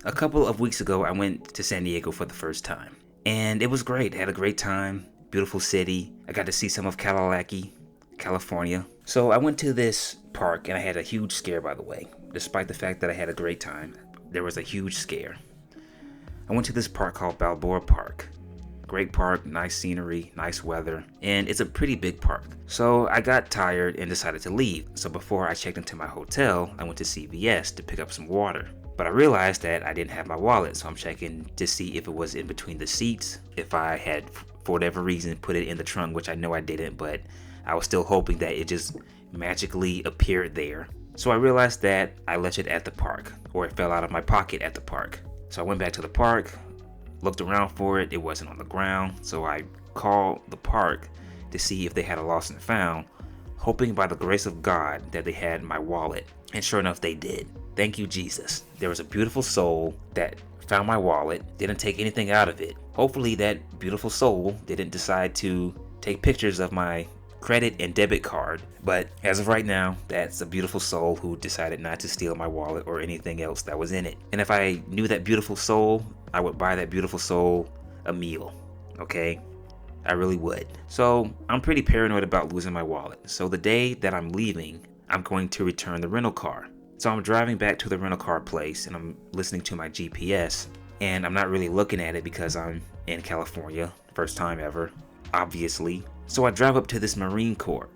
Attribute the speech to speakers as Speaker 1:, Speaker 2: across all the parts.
Speaker 1: A couple of weeks ago, I went to San Diego for the first time. And it was great. I had a great time. Beautiful city. I got to see some of Kalalaki, California. So I went to this park and I had a huge scare, by the way. Despite the fact that I had a great time, there was a huge scare. I went to this park called Balboa Park. Great park, nice scenery, nice weather, and it's a pretty big park. So I got tired and decided to leave. So before I checked into my hotel, I went to CVS to pick up some water. But I realized that I didn't have my wallet, so I'm checking to see if it was in between the seats, if I had, for whatever reason, put it in the trunk, which I know I didn't, but I was still hoping that it just magically appeared there. So I realized that I left it at the park, or it fell out of my pocket at the park. So I went back to the park, looked around for it, it wasn't on the ground, so I called the park to see if they had a lost and found, hoping by the grace of God that they had my wallet. And sure enough, they did. Thank you, Jesus. There was a beautiful soul that found my wallet, didn't take anything out of it. Hopefully that beautiful soul didn't decide to take pictures of my credit and debit card, but as of right now, that's a beautiful soul who decided not to steal my wallet or anything else that was in it. And if I knew that beautiful soul, I would buy that beautiful soul a meal, okay? I really would. So I'm pretty paranoid about losing my wallet. So the day that I'm leaving, I'm going to return the rental car. So I'm driving back to the rental car place and I'm listening to my GPS, and I'm not really looking at it because I'm in California, first time ever, obviously. So I drive up to this Marine Corps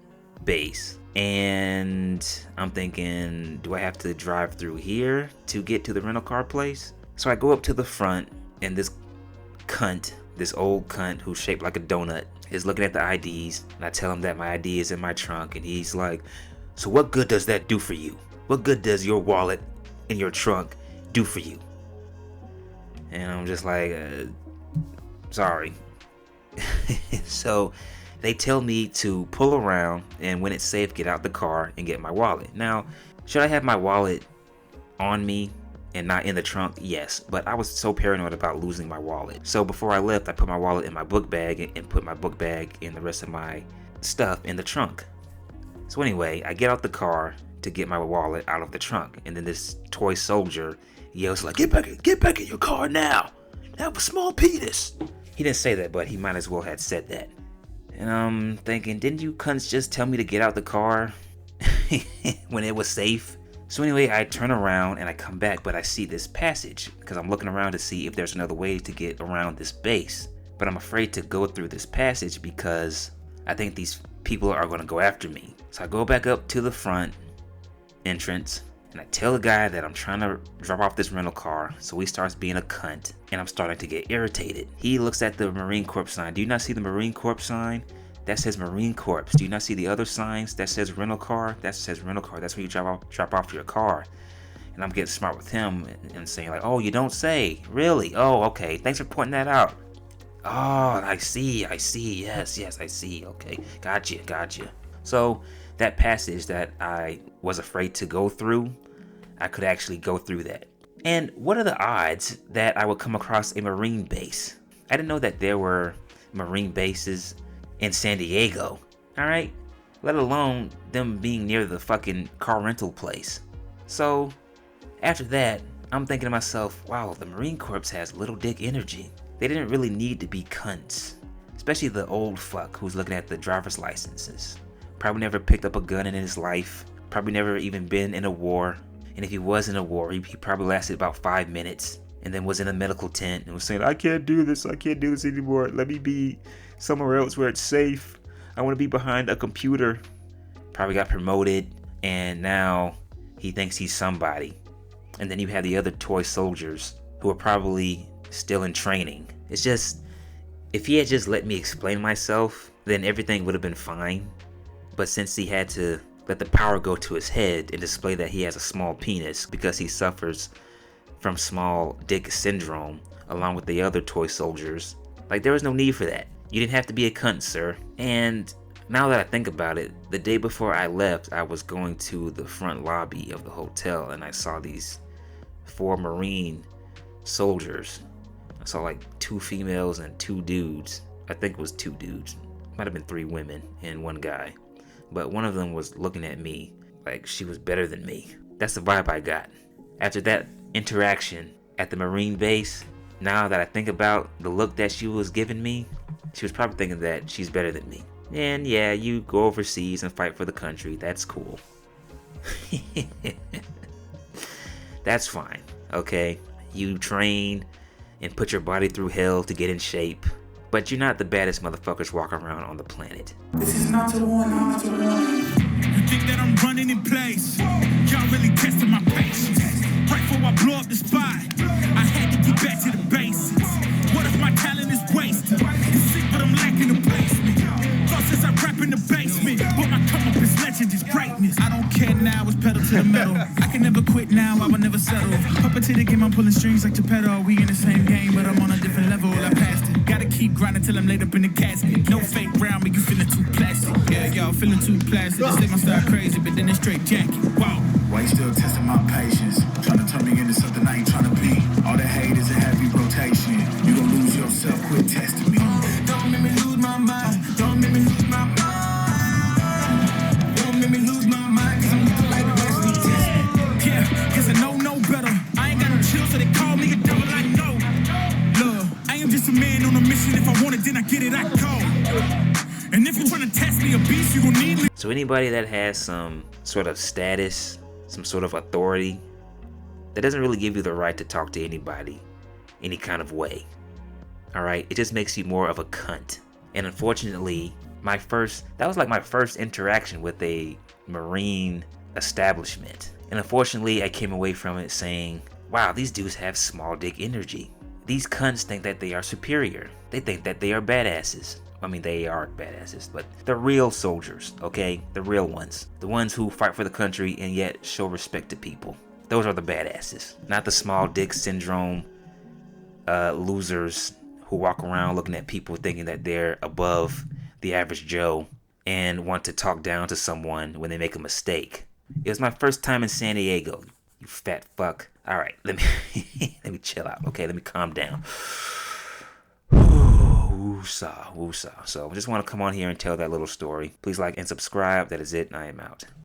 Speaker 1: base and I'm thinking, do I have to drive through here to get to the rental car place? So I go up to the front and this old cunt who's shaped like a donut is looking at the IDs, and I tell him that my ID is in my trunk, and he's like, so what good does that do for you? What good does your wallet in your trunk do for you? And I'm just like, sorry. So they tell me to pull around and when it's safe, get out the car and get my wallet. Now, should I have my wallet on me and not in the trunk? Yes, but I was so paranoid about losing my wallet. So before I left, I put my wallet in my book bag and put my book bag and the rest of my stuff in the trunk. So anyway, I get out the car to get my wallet out of the trunk, and then this toy soldier yells like, get back in your car now. Have a small penis. He didn't say that, but he might as well have said that. And I'm thinking, didn't you cunts just tell me to get out the car when it was safe? So anyway, I turn around and I come back, but I see this passage because I'm looking around to see if there's another way to get around this base. But I'm afraid to go through this passage because I think these people are going to go after me. So I go back up to the front entrance and I tell the guy that I'm trying to drop off this rental car, so he starts being a cunt and I'm starting to get irritated. He looks at the Marine Corps sign. Do you not see the Marine Corps sign? That says Marine Corps. Do you not see the other signs that says rental car? That says rental car. That's where you drop off your car. And I'm getting smart with him and saying like, oh, you don't say. Really? Oh, okay. Thanks for pointing that out. Oh, I see. Yes, I see. Okay. Gotcha. So that passage that I was afraid to go through, I could actually go through that. And what are the odds that I would come across a Marine base? I didn't know that there were Marine bases in San Diego, alright? Let alone them being near the fucking car rental place. So, after that, I'm thinking to myself, wow, the Marine Corps has little dick energy. They didn't really need to be cunts. Especially the old fuck who's looking at the driver's licenses. Probably never picked up a gun in his life. Probably never even been in a war. And if he was in a war, he probably lasted about 5 minutes. And then was in a medical tent and was saying, I can't do this anymore. Let me be somewhere else where it's safe. I want to be behind a computer. Probably got promoted and now he thinks he's somebody. And then you have the other toy soldiers who are probably still in training. It's just, if he had just let me explain myself, then everything would have been fine. But since he had to let the power go to his head and display that he has a small penis because he suffers from small dick syndrome along with the other toy soldiers, like there was no need for that. You didn't have to be a cunt, sir. And now that I think about it, the day before I left, I was going to the front lobby of the hotel and I saw these 4 Marine soldiers. I saw like 2 females and 2 dudes. I think it was 2 dudes. Might have been 3 women and 1 guy. But one of them was looking at me like she was better than me. That's the vibe I got. After that interaction, at the Marine base, now that I think about the look that she was giving me, she was probably thinking that she's better than me. And yeah, you go overseas and fight for the country. That's cool. That's fine, okay? You train and put your body through hell to get in shape, but you're not the baddest motherfuckers walking around on the planet.
Speaker 2: This is not to one, not to one. You think that I'm running in place? Y'all really testing my patience. Right before I blow up the spot, I had to get back to the basics. What if my talent is wasted? It's sick, but I'm lacking the placement. Thought since I rap in the basement, but my come up is legend, is greatness. I don't care now, it's pedal to the metal. I can never quit now, I will never settle. Puppet to the game, I'm pulling strings like Geppetto. We in the same game, but I'm on a different level. I passed it. Gotta keep grinding till I'm laid up in the casket. No fake brown, but you feeling too plastic. Yeah, y'all feeling too plastic. This ain't my style crazy, but then it's straight jacket. Wow. Why you still testing my patience? Trying to turn me into something I ain't trying to be. All the hate is a heavy rotation. You gon' lose yourself, quit testing me. Don't make me lose my mind. Don't make me lose my mind. Don't make me lose my mind, cause I'm looking like the rest of these tests. Yeah, cause I know no better. I ain't got no chill, so they call me a devil, I know. Look, I am just a man on a mission. If I want it, then I get it, I go. And if you're trying to test me a beast, you gon' need me.
Speaker 1: So anybody that has some sort of status, some sort of authority, that doesn't really give you the right to talk to anybody any kind of way. Alright? It just makes you more of a cunt. And unfortunately, that was like my first interaction with a Marine establishment. And unfortunately, I came away from it saying, wow, these dudes have small dick energy. These cunts think that they are superior. They think that they are badasses. I mean, they are badasses, but the real soldiers, okay? The real ones. The ones who fight for the country and yet show respect to people. Those are the badasses. Not the small dick syndrome losers who walk around looking at people thinking that they're above the average Joe and want to talk down to someone when they make a mistake. It was my first time in San Diego, you fat fuck. Alright, let me chill out, okay? Let me calm down. Woosah. So I just want to come on here and tell that little story. Please like and subscribe. That is it, and I am out.